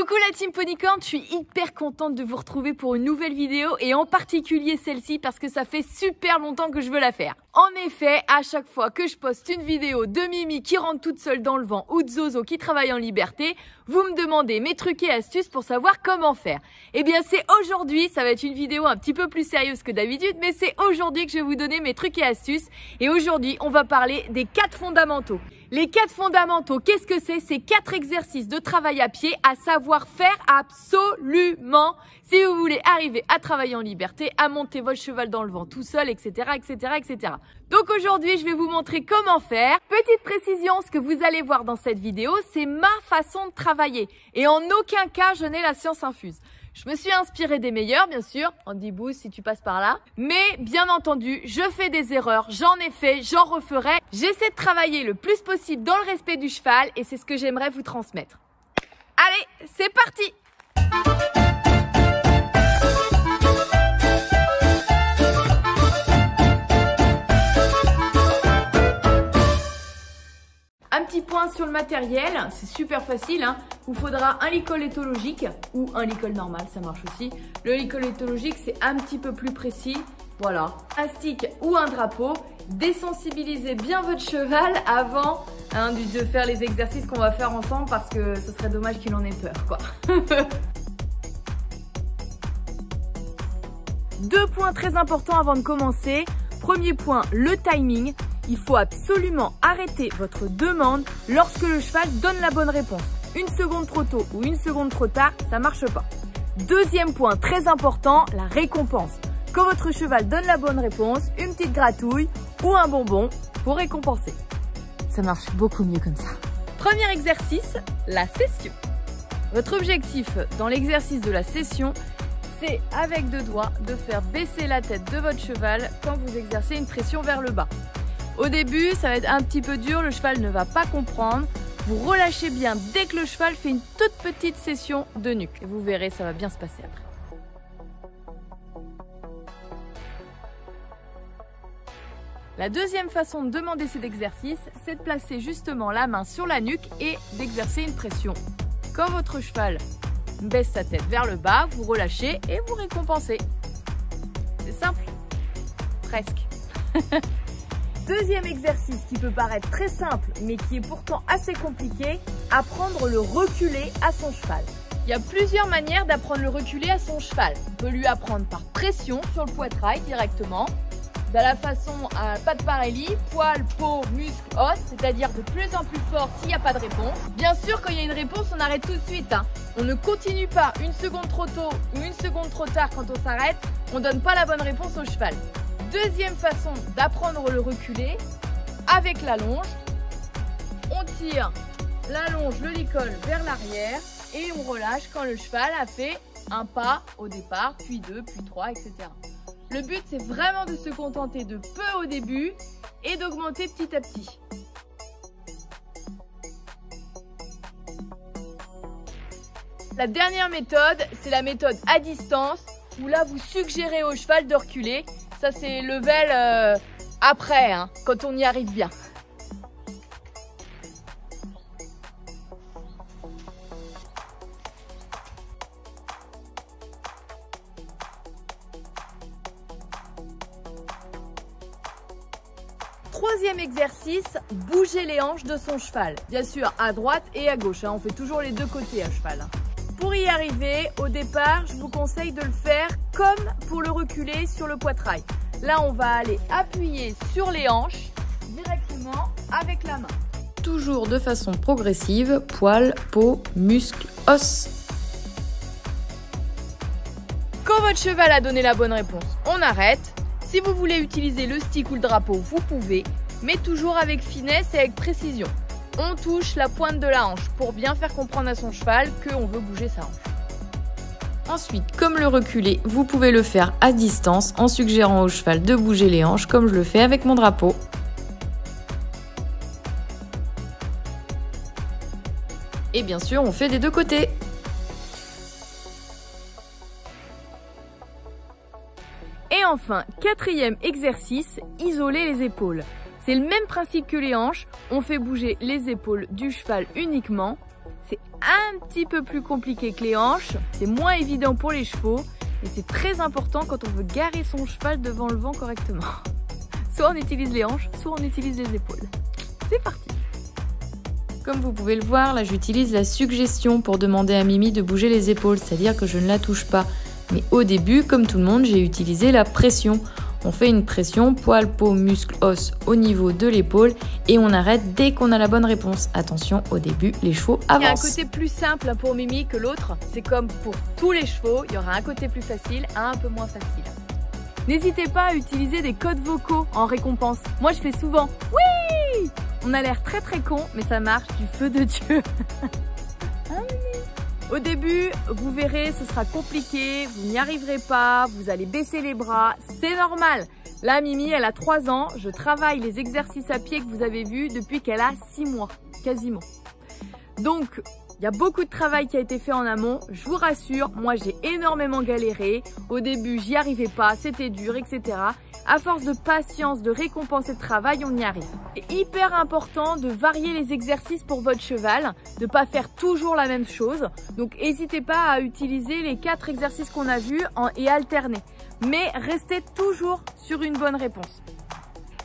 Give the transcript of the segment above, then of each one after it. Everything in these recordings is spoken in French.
Coucou la team Ponycorn, je suis hyper contente de vous retrouver pour une nouvelle vidéo et en particulier celle-ci parce que ça fait super longtemps que je veux la faire. En effet, à chaque fois que je poste une vidéo de Mimi qui rentre toute seule dans le vent ou de Zozo qui travaille en liberté, vous me demandez mes trucs et astuces pour savoir comment faire. Eh bien c'est aujourd'hui, ça va être une vidéo un petit peu plus sérieuse que d'habitude, mais c'est aujourd'hui que je vais vous donner mes trucs et astuces. Et aujourd'hui, on va parler des 4 fondamentaux. Les 4 fondamentaux, qu'est-ce que c'est? C'est 4 exercices de travail à pied à savoir faire absolument si vous voulez arriver à travailler en liberté, à monter votre cheval dans le vent tout seul, etc., etc., etc. Donc aujourd'hui, je vais vous montrer comment faire. Petite précision, ce que vous allez voir dans cette vidéo, c'est ma façon de travailler. Et en aucun cas, je n'ai la science infuse. Je me suis inspirée des meilleurs, bien sûr, Andy Booth si tu passes par là. Mais bien entendu, je fais des erreurs, j'en ai fait, j'en referai. J'essaie de travailler le plus possible dans le respect du cheval et c'est ce que j'aimerais vous transmettre. Allez, c'est parti! Un petit point sur le matériel, c'est super facile, hein. Vous faudra un licol éthologique ou un licol normal, ça marche aussi. Le licol éthologique, c'est un petit peu plus précis. Voilà, un stick ou un drapeau. Désensibilisez bien votre cheval avant de faire les exercices qu'on va faire ensemble parce que ce serait dommage qu'il en ait peur, quoi. 2 points très importants avant de commencer. Premier point, le timing. Il faut absolument arrêter votre demande lorsque le cheval donne la bonne réponse. 1 seconde trop tôt ou 1 seconde trop tard, ça marche pas. Deuxième point très important, la récompense. Quand votre cheval donne la bonne réponse, une petite gratouille ou un bonbon pour récompenser. Ça marche beaucoup mieux comme ça. Premier exercice, la session. Votre objectif dans l'exercice de la session, c'est avec 2 doigts de faire baisser la tête de votre cheval quand vous exercez une pression vers le bas. Au début, ça va être un petit peu dur, le cheval ne va pas comprendre. Vous relâchez bien dès que le cheval fait une toute petite session de nuque. Et vous verrez, ça va bien se passer après. La deuxième façon de demander cet exercice, c'est de placer justement la main sur la nuque et d'exercer une pression. Quand votre cheval baisse sa tête vers le bas, vous relâchez et vous récompensez. C'est simple, presque. Deuxième exercice qui peut paraître très simple, mais qui est pourtant assez compliqué, apprendre le reculé à son cheval. Il y a plusieurs manières d'apprendre le reculé à son cheval. On peut lui apprendre par pression sur le poitrail directement, de la façon à pas de Parelli, poil, peau, muscle, os, c'est-à-dire de plus en plus fort s'il n'y a pas de réponse. Bien sûr, quand il y a une réponse, on arrête tout de suite, hein. On ne continue pas 1 seconde trop tôt ou 1 seconde trop tard quand on s'arrête, on ne donne pas la bonne réponse au cheval. Deuxième façon d'apprendre le reculé, avec la longe. On tire la longe, le licol vers l'arrière et on relâche quand le cheval a fait un pas au départ, puis 2, puis 3, etc. Le but, c'est vraiment de se contenter de peu au début et d'augmenter petit à petit. La dernière méthode, c'est la méthode à distance, où là, vous suggérez au cheval de reculer. Ça, c'est level après, hein, quand on y arrive bien. Troisième exercice, bouger les hanches de son cheval. Bien sûr, à droite et à gauche, hein, on fait toujours les 2 côtés à cheval. Pour y arriver, au départ, je vous conseille de le faire comme pour le reculer sur le poitrail. Là, on va aller appuyer sur les hanches directement avec la main. Toujours de façon progressive, poil, peau, muscle, os. Quand votre cheval a donné la bonne réponse, on arrête. Si vous voulez utiliser le stick ou le drapeau, vous pouvez, mais toujours avec finesse et avec précision. On touche la pointe de la hanche pour bien faire comprendre à son cheval qu'on veut bouger sa hanche. Ensuite, comme le reculé, vous pouvez le faire à distance en suggérant au cheval de bouger les hanches comme je le fais avec mon drapeau. Et bien sûr, on fait des 2 côtés. Et enfin, 4e exercice, isoler les épaules. C'est le même principe que les hanches, on fait bouger les épaules du cheval uniquement. C'est un petit peu plus compliqué que les hanches, c'est moins évident pour les chevaux et c'est très important quand on veut garer son cheval devant le vent correctement. Soit on utilise les hanches, soit on utilise les épaules. C'est parti! Comme vous pouvez le voir, là j'utilise la suggestion pour demander à Mimi de bouger les épaules, c'est-à-dire que je ne la touche pas. Mais au début, comme tout le monde, j'ai utilisé la pression. On fait une pression, poil, peau, muscle, os au niveau de l'épaule et on arrête dès qu'on a la bonne réponse. Attention, au début, les chevaux avancent. Il y a un côté plus simple pour Mimi que l'autre. C'est comme pour tous les chevaux, il y aura un côté plus facile, un peu moins facile. N'hésitez pas à utiliser des codes vocaux en récompense. Moi, je fais souvent « Oui !» On a l'air très con, mais ça marche du feu de Dieu. Au début, vous verrez, ce sera compliqué, vous n'y arriverez pas, vous allez baisser les bras, c'est normal. Là, Mimi, elle a 3 ans, je travaille les exercices à pied que vous avez vus depuis qu'elle a 6 mois, quasiment. Donc, il y a beaucoup de travail qui a été fait en amont, je vous rassure, moi j'ai énormément galéré. Au début, j'y arrivais pas, c'était dur, etc. À force de patience, de récompense et de travail, on y arrive. C'est hyper important de varier les exercices pour votre cheval, de pas faire toujours la même chose. Donc n'hésitez pas à utiliser les 4 exercices qu'on a vus et alterner. Mais restez toujours sur une bonne réponse.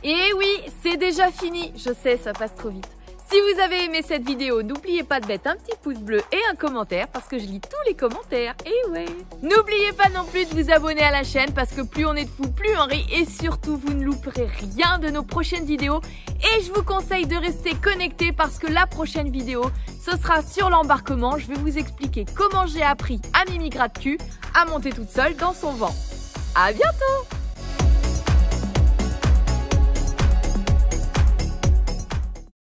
Et oui, c'est déjà fini. Je sais, ça passe trop vite. Si vous avez aimé cette vidéo, n'oubliez pas de mettre un petit pouce bleu et un commentaire parce que je lis tous les commentaires. Et ouais. N'oubliez pas non plus de vous abonner à la chaîne parce que plus on est de fous, plus on rit et surtout vous ne louperez rien de nos prochaines vidéos. Et je vous conseille de rester connecté parce que la prochaine vidéo, ce sera sur l'embarquement. Je vais vous expliquer comment j'ai appris à Mimi Gratte-Cul à monter toute seule dans son vent. À bientôt!